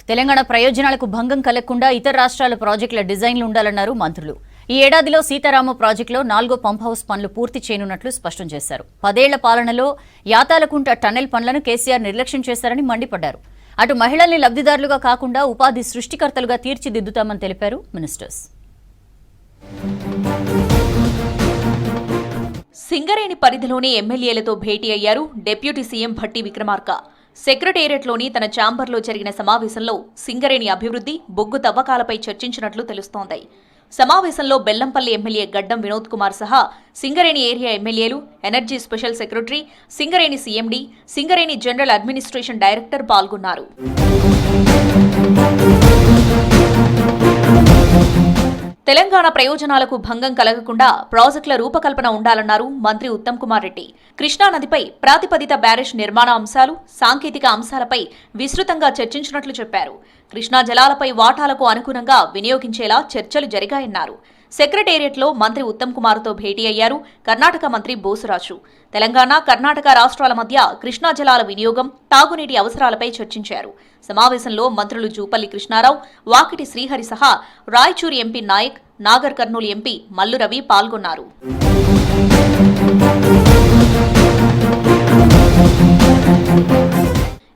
తెలంగాణ ప్రయోజనాలకు భంగం కలగకుండా ఇతర రాష్ట్రాల ప్రాజెక్టుల డిజైన్లు ఉండాలన్నారు మంత్రులు. ఈ ఏడాదిలో సీతారామ ప్రాజెక్టులో 4వ పంప్ హౌస్ పనులు పూర్తి చేయనున్నట్లు స్పష్టం చేశారు. 10 ఏళ్ల పాలనలో యాతాలకుంట టన్నెల్ పనులను కేసీఆర్ నిర్లక్ష్యం చేశారని మండిపడ్డారు. అటు మహిళల్ని లబ్ధిదారులుగా కాకుండా ఉపాధి సృష్టికర్తలుగా తీర్చిదిద్దుతామని తెలిపారు మినిస్టర్స్. సింగరేణి పరిధిలోని ఎమ్మెల్యేలతో భేటీ అయ్యారు డిప్యూటీ సీఎం భట్టి విక్రమార్క. సెక్రటేరియట్లోని తన ఛాంబర్లో జరిగిన సమావేశంలో సింగరేణి అభివృద్ధి, బొగ్గు తవ్వకాలపై చర్చించినట్లు తెలుస్తోంది. సమావేశంలో బెల్లంపల్లి ఎమ్మెల్యే గడ్డం వినోద్ కుమార్ సహా సింగరేణి ఏరియా ఎమ్మెల్యేలు, energy special secretary, Singareni CMD, Singareni general administration director పాల్గొన్నారు. తెలంగాణ ప్రయోజనాలకు భంగం కలగకుండా ప్రాజెక్టుల రూపకల్పన ఉండాలన్నారు మంత్రి ఉత్తమ్ కుమార్ రెడ్డి. కృష్ణానదిపై ప్రాతిపదిత బ్యారేజ్ నిర్మాణ అంశాలు, సాంకేతిక అంశాలపై విస్తృతంగా చర్చించినట్లు చెప్పారు. కృష్ణా జలాలపై వాటాలకు అనుగుణంగా వినియోగించేలా చర్చలు జరిగాయన్నారు. సెక్రటేరియట్లో మంత్రి ఉత్తమ్ కుమార్తో భేటీ అయ్యారు కర్ణాటక మంత్రి బోసురాజు. తెలంగాణ, కర్ణాటక రాష్ట్రాల మధ్య కృష్ణా జలాల వినియోగం, తాగునీటి అవసరాలపై చర్చించారు. సమావేశంలో మంత్రులు జూపల్లి కృష్ణారావు, వాకిటి శ్రీహరి సహా రాయచూరి ఎంపీ నాయక్, నాగర్ కర్నూలు ఎంపీ మల్లు రవి పాల్గొన్నారు.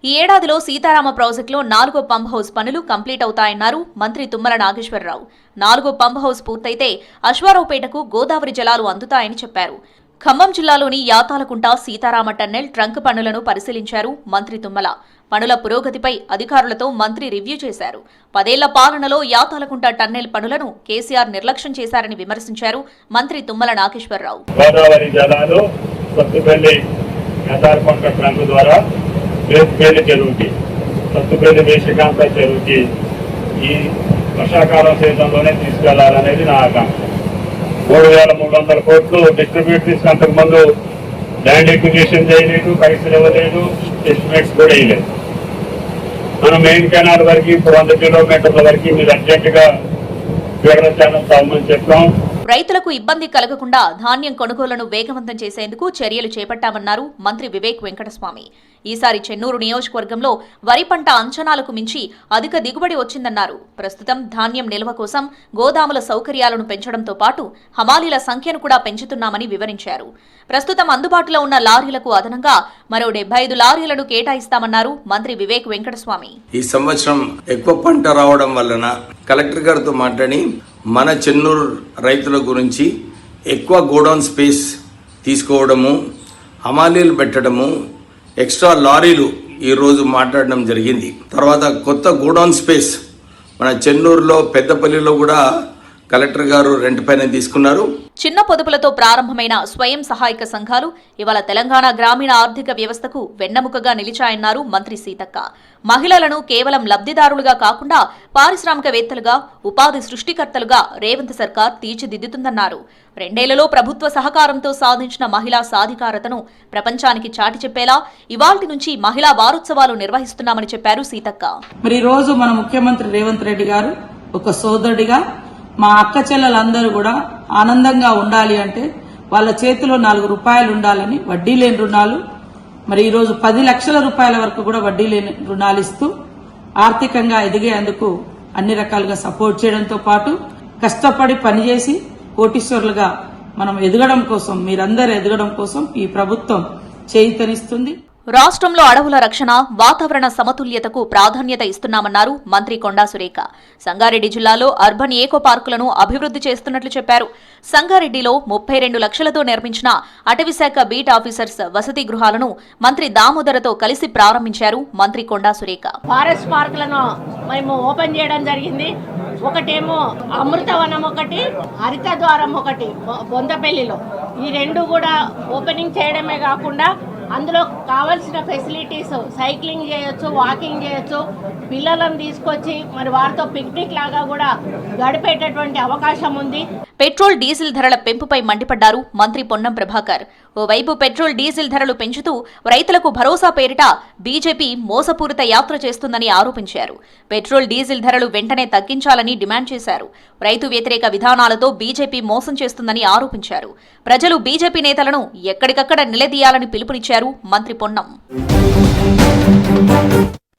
ఈ ఏడాదిలో సీతారామ ప్రాజెక్టులో 4వ పంప్ హౌస్ పనులు కంప్లీట్ అవుతాయన్నారు మంత్రి తుమ్మల నాగేశ్వరరావు. 4వ పంప్ హౌస్ పూర్తయితే అశ్వారావుపేటకు గోదావరి జలాలు అందుతాయని చెప్పారు. ఖమ్మం జిల్లాలోని యాతాలకుంట సీతారామ టన్నెల్ ట్రంక్ పనులను పరిశీలించారు మంత్రి తుమ్మల. పనుల పురోగతిపై అధికారులతో మంత్రి రివ్యూ చేశారు. 10 ఏళ్ల పాలనలో యాతాలకుంట టన్నెల్ పనులను కేసీఆర్ నిర్లక్ష్యం చేశారని విమర్శించారు మంత్రి తుమ్మల నాగేశ్వరరావు. వేసుపల్లి చెరువుకి, సత్తుపల్లి వేషకాంత చెరువుకి ఈ వర్షాకాలం సీజన్లోనే తీసుకెళ్లాలనేది నా ఆకాంక్ష. 3,300 కోట్లు డిస్ట్రిబ్యూట్ తీసుకంతకు ముందు ల్యాండ్ ఎక్విజిషన్ చేయలేదు, పైసలు ఇవ్వలేదు, ఎస్టిమేట్స్ కూడా వేయలేదు. మనం మెయిన్ కెనాల్ వరకు 100 కిలోమీటర్ల వరకు మీరు అర్జెంటుగా ఫీడర్ ఛానల్ తామని చెప్పాం. రైతులకు ఇబ్బంది కలగకుండా ధాన్యం కొనుగోలును వేగవంతం చేసేందుకు చర్యలు చేపట్టామన్నారు మంత్రి వివేక్ వెంకటస్వామి. ఈసారి చెన్నూరు నియోజకవర్గంలో వరి పంట అంచనాలకు మించి అధిక దిగుబడి వచ్చిందన్నారు. ప్రస్తుతం ధాన్యం నిల్వ కోసం గోదాముల సౌకర్యాలను పెంచడంతో పాటు హమాలీల సంఖ్యను కూడా పెంచుతున్నామని వివరించారు. ప్రస్తుతం అందుబాటులో ఉన్న లారీలకు అదనంగా మరో 75 లారీలను కేటాయిస్తామన్నారు మంత్రి వివేక్ వెంకటస్వామి. ఈ సంవత్సరం ఎక్కువ పంట రావడం వలన కలెక్టర్ గారితో మాట్లాడి మన చెన్నూరు రైతుల గురించి ఎక్కువ గోడౌన్ స్పేస్ తీసుకోవడము, హమాలీలు పెట్టడము, ఎక్స్ట్రా లారీలు ఈరోజు మాట్లాడడం జరిగింది. తర్వాత కొత్త గోడౌన్ స్పేస్ మన చెన్నూరులో, పెద్దపల్లిలో కూడా కలెక్టర్ గారు రెంట్ పైన తీసుకున్నారు. చిన్న పొదుపులతో ప్రారంభమైన స్వయం సహాయక సంఘాలు ఇవాళ తెలంగాణ గ్రామీణ ఆర్థిక వ్యవస్థకు వెన్నెముకగా నిలిచాయన్నారు మంత్రి సీతక్క. మహిళలను కేవలం లబ్ధిదారులుగా కాకుండా పారిశ్రామికవేత్తలుగా, ఉపాధి సృష్టికర్తలుగా రేవంత్ సర్కార్ తీర్చిదిద్దుతుందన్నారు. 2 ఏళ్లలో ప్రభుత్వ సహకారంతో సాధించిన మహిళా సాధికారతను ప్రపంచానికి చాటి చెప్పేలా ఇవాల్టి నుంచి మహిళా వారోత్సవాలు నిర్వహిస్తున్నామని చెప్పారు సీతక్క. మరి ఈ రోజు మన ముఖ్యమంత్రి రేవంత్ రెడ్డి గారు ఒక సోదరుడిగా మా అక్క చెల్లెలందరూ కూడా ఆనందంగా ఉండాలి అంటే వాళ్ళ చేతిలో 4 రూపాయలు ఉండాలని వడ్డీ లేని రుణాలు, మరి ఈరోజు 10 లక్షల రూపాయల వరకు కూడా వడ్డీ లేని రుణాలు ఇస్తూ ఆర్థికంగా ఎదిగేందుకు అన్ని రకాలుగా సపోర్ట్ చేయడంతో పాటు కష్టపడి పనిచేసి కోటీశ్వరులుగా మనం ఎదగడం కోసం, మీరందరూ ఎదగడం కోసం ఈ ప్రభుత్వం చేయూతనిస్తుంది. రాష్ట్రంలో అడవుల రక్షణ, వాతావరణ సమతుల్యతకు ప్రాధాన్యత ఇస్తున్నామన్నారు మంత్రి కొండా సురేఖ. సంగారెడ్డి జిల్లాలో అర్బన్ ఏకో పార్కులను అభివృద్ధి చేస్తున్నట్లు చెప్పారు. సంగారెడ్డిలో 32 లక్షలతో నిర్మించిన అటవీశాఖ బీట్ ఆఫీసర్స్ వసతి గృహాలను మంత్రి దామోదరతో కలిసి ప్రారంభించారు మంత్రి కొండా సురేఖ. ఫారెస్ట్ పార్కులను మేము ఓపెన్ చేయడం జరిగింది. ఒకటేమో అమృతవనం, ఒకటి హరిత ద్వారం, ఒకటి బొందపల్లిలో. ఈ 2 కూడా ఓపెనింగ్ చేయడమే కాకుండా అందులో కావాల్సిన ఫెసిలిటీస్, సైక్లింగ్ చేయొచ్చు, వాకింగ్ చేయొచ్చు, పిల్లలను తీసుకొచ్చి మరి వారితో పిక్నిక్ లాగా కూడా గడిపేటటువంటి అవకాశం ఉంది. పెట్రోల్, డీజిల్ ధరల పెంపుపై మండిపడ్డారు మంత్రి పొన్నం ప్రభాకర్. ఓవైపు పెట్రోల్, డీజిల్ ధరలు పెంచుతూ రైతులకు భరోసా పేరిట బీజేపీ మోసపూరిత యాత్ర చేస్తుందని ఆరోపించారు. పెట్రోల్, డీజిల్ ధరలు వెంటనే తగ్గించాలని డిమాండ్ చేశారు. రైతు వ్యతిరేక విధానాలతో బీజేపీ మోసం చేస్తుందని ఆరోపించారు. ప్రజలు బీజేపీ నేతలను ఎక్కడికక్కడ నిలదీయాలని పిలుపునిచ్చారు మంత్రి పొన్నం.